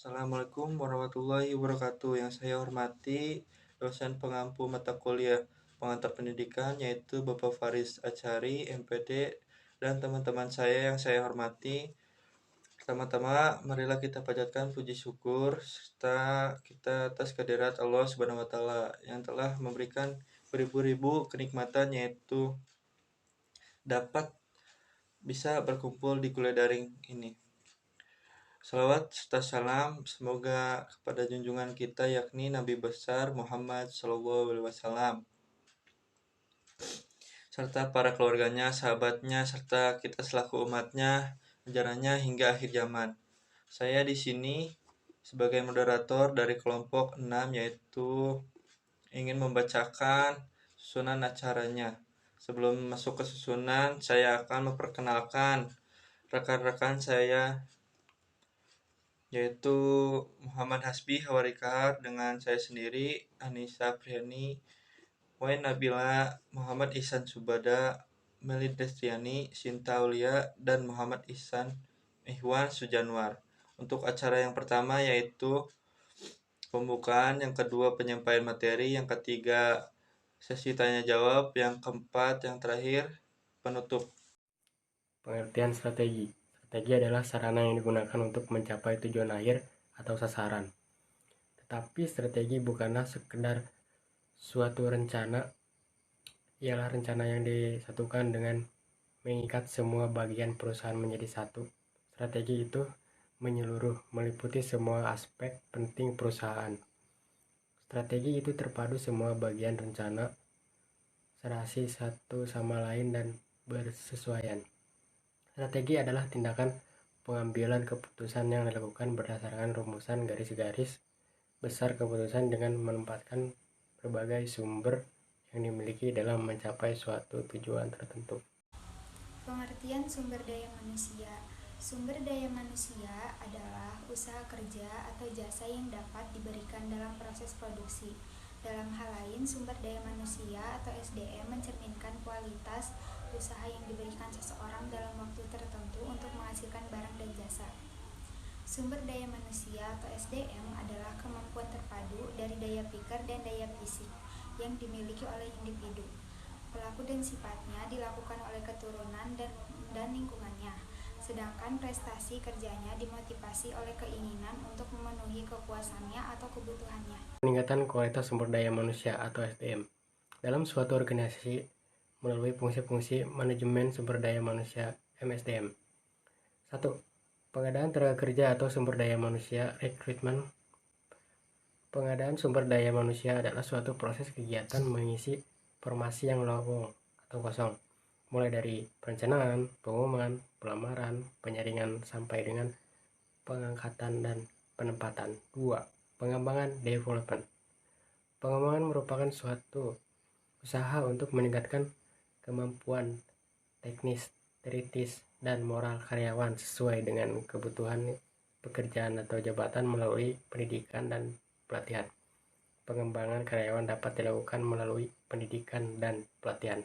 Assalamualaikum warahmatullahi wabarakatuh. Yang saya hormati dosen pengampu mata kuliah pengantar pendidikan yaitu Bapak Faris Achari, MPD, dan teman-teman saya yang saya hormati. Pertama-tama, marilah kita panjatkan puji syukur serta kita atas kehadirat Allah Subhanahu wa taala yang telah memberikan beribu-ribu kenikmatan yaitu dapat bisa berkumpul di kuliah daring ini. Salawat serta salam semoga kepada junjungan kita yakni Nabi besar Muhammad SAW serta para keluarganya, sahabatnya, serta kita selaku umatnya, ajarannya hingga akhir zaman. Saya di sini sebagai moderator dari kelompok 6 yaitu ingin membacakan susunan acaranya. Sebelum masuk ke susunan, saya akan memperkenalkan rekan-rekan saya yaitu Muhammad Hasbi Hawarikahar dengan saya sendiri, Anissa Priani, Wain Nabila, Muhammad Ihsan Subada, Meli Destiani, Sinta Aulia, dan Muhammad Ihsan Ihwan Sujanwar. Untuk acara yang pertama yaitu pembukaan, yang kedua penyampaian materi, yang ketiga sesi tanya jawab, yang keempat, yang terakhir penutup. Pengertian strategi. Strategi adalah sarana yang digunakan untuk mencapai tujuan akhir atau sasaran. Tetapi strategi bukanlah sekedar suatu rencana, ialah rencana yang disatukan dengan mengikat semua bagian perusahaan menjadi satu. Strategi itu menyeluruh, meliputi semua aspek penting perusahaan. Strategi itu terpadu semua bagian rencana, serasi satu sama lain dan bersesuaian. Strategi adalah tindakan pengambilan keputusan yang dilakukan berdasarkan rumusan garis-garis besar keputusan dengan menempatkan berbagai sumber yang dimiliki dalam mencapai suatu tujuan tertentu. Pengertian sumber daya manusia. Sumber daya manusia adalah usaha kerja atau jasa yang dapat diberikan dalam proses produksi. Dalam hal lain, sumber daya manusia atau SDM mencerminkan kualitas usaha yang diberikan seseorang dalam waktu tertentu untuk menghasilkan barang dan jasa. Sumber daya manusia atau SDM adalah kemampuan terpadu dari daya pikir dan daya fisik yang dimiliki oleh individu. Pelaku dan sifatnya dilakukan oleh keturunan dan lingkungannya, sedangkan prestasi kerjanya dimotivasi oleh keinginan untuk memenuhi kepuasannya atau kebutuhannya. Peningkatan kualitas sumber daya manusia atau SDM dalam suatu organisasi melalui fungsi-fungsi manajemen sumber daya manusia MSDM. 1. Pengadaan tenaga kerja atau sumber daya manusia rekrutmen. Pengadaan sumber daya manusia adalah suatu proses kegiatan mengisi formasi yang lowong atau kosong, mulai dari perencanaan, pengumuman, pelamaran, penyaringan, sampai dengan pengangkatan dan penempatan. 2. Pengembangan development. Pengembangan merupakan suatu usaha untuk meningkatkan kemampuan teknis, teoritis, dan moral karyawan sesuai dengan kebutuhan pekerjaan atau jabatan melalui pendidikan dan pelatihan. Pengembangan karyawan dapat dilakukan melalui pendidikan dan pelatihan.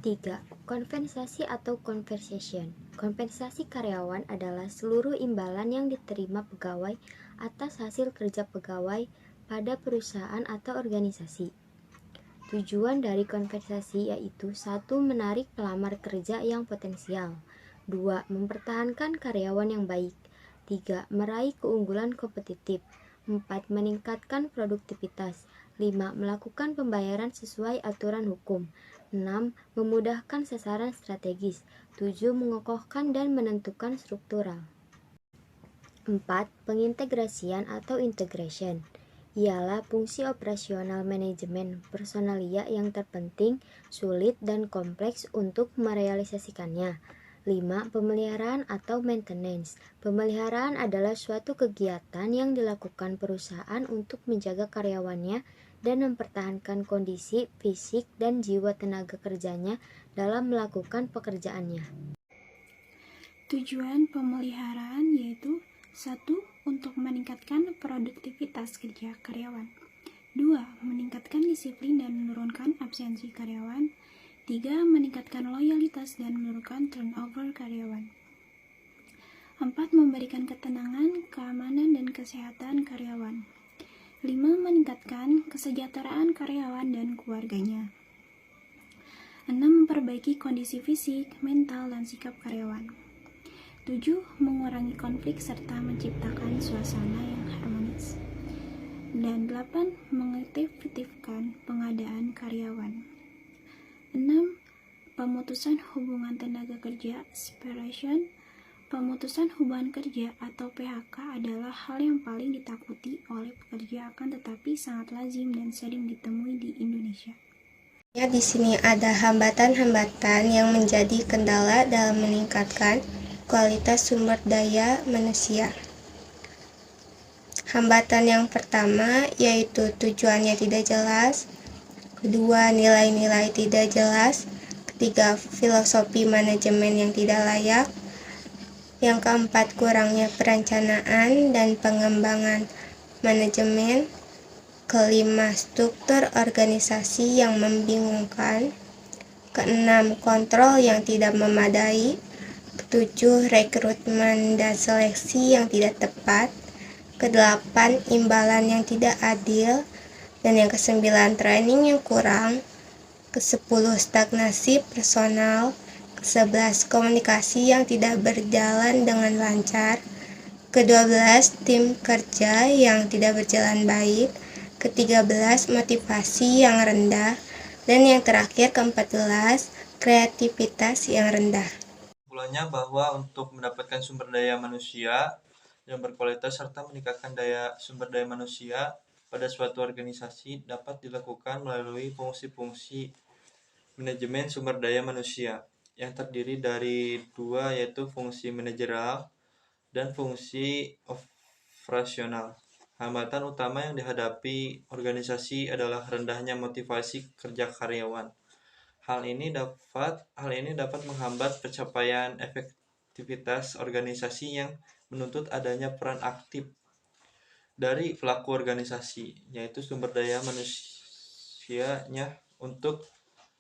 3. Kompensasi atau compensation. Kompensasi karyawan adalah seluruh imbalan yang diterima pegawai atas hasil kerja pegawai pada perusahaan atau organisasi. Tujuan dari kompensasi yaitu 1. Menarik pelamar kerja yang potensial. 2. Mempertahankan karyawan yang baik. 3. Meraih keunggulan kompetitif. 4. Meningkatkan produktivitas. 5. Melakukan pembayaran sesuai aturan hukum. 6. Memudahkan sasaran strategis. 7. Mengokohkan dan menentukan struktural. 4. Pengintegrasian atau integration ialah fungsi operasional manajemen personalia yang terpenting, sulit, dan kompleks untuk merealisasikannya. 5. Pemeliharaan atau maintenance. Pemeliharaan adalah suatu kegiatan yang dilakukan perusahaan untuk menjaga karyawannya dan mempertahankan kondisi fisik dan jiwa tenaga kerjanya dalam melakukan pekerjaannya. Tujuan pemeliharaan yaitu 1. Untuk meningkatkan produktivitas kerja karyawan. 2. Meningkatkan disiplin dan menurunkan absensi karyawan. 3. Meningkatkan loyalitas dan menurunkan turnover karyawan. 4. Memberikan ketenangan, keamanan, dan kesehatan karyawan. 5. Meningkatkan kesejahteraan karyawan dan keluarganya. 6. Memperbaiki kondisi fisik, mental, dan sikap karyawan. 7. Mengurangi konflik serta menciptakan suasana yang harmonis. Dan 8. Mengefektifkan pengadaan karyawan. 6. Pemutusan hubungan tenaga kerja, separation. Pemutusan hubungan kerja atau PHK adalah hal yang paling ditakuti oleh pekerja, akan tetapi sangat lazim dan sering ditemui di Indonesia. Di sini ada hambatan-hambatan yang menjadi kendala dalam meningkatkan kualitas sumber daya manusia. Hambatan yang pertama yaitu tujuannya tidak jelas, kedua nilai-nilai tidak jelas, ketiga filosofi manajemen yang tidak layak, yang keempat kurangnya perencanaan dan pengembangan manajemen, kelima struktur organisasi yang membingungkan, keenam kontrol yang tidak memadai, ketujuh rekrutmen dan seleksi yang tidak tepat, kedelapan imbalan yang tidak adil, dan yang kesembilan training yang kurang, kesepuluh stagnasi personal, ke-11 komunikasi yang tidak berjalan dengan lancar, ke-12 tim kerja yang tidak berjalan baik, ke-13 motivasi yang rendah, dan yang terakhir ke-14 kreativitas yang rendah. Kesimpulannya bahwa untuk mendapatkan sumber daya manusia yang berkualitas serta meningkatkan sumber daya manusia pada suatu organisasi dapat dilakukan melalui fungsi-fungsi manajemen sumber daya manusia yang terdiri dari dua, yaitu fungsi manajerial dan fungsi operasional. Hambatan utama yang dihadapi organisasi adalah rendahnya motivasi kerja karyawan. Hal ini dapat menghambat pencapaian efektivitas organisasi yang menuntut adanya peran aktif dari pelaku organisasi, yaitu sumber daya manusianya, untuk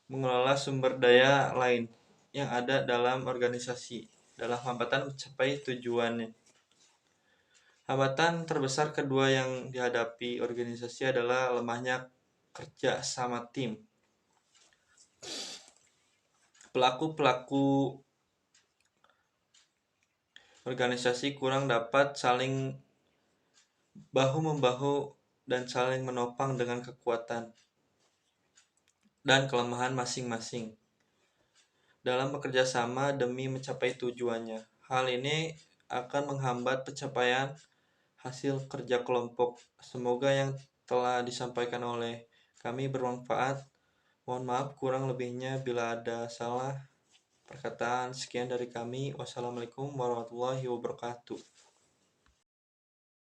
mengelola sumber daya lain yang ada dalam organisasi dalam hambatan mencapai tujuannya. Hambatan terbesar kedua yang dihadapi organisasi adalah lemahnya kerja sama tim. Pelaku-pelaku organisasi kurang dapat saling bahu-membahu dan saling menopang dengan kekuatan dan kelemahan masing-masing dalam bekerja sama demi mencapai tujuannya. Hal ini akan menghambat pencapaian hasil kerja kelompok. Semoga yang telah disampaikan oleh kami bermanfaat. Mohon maaf kurang lebihnya bila ada salah perkataan. Sekian dari kami. Wassalamualaikum warahmatullahi wabarakatuh.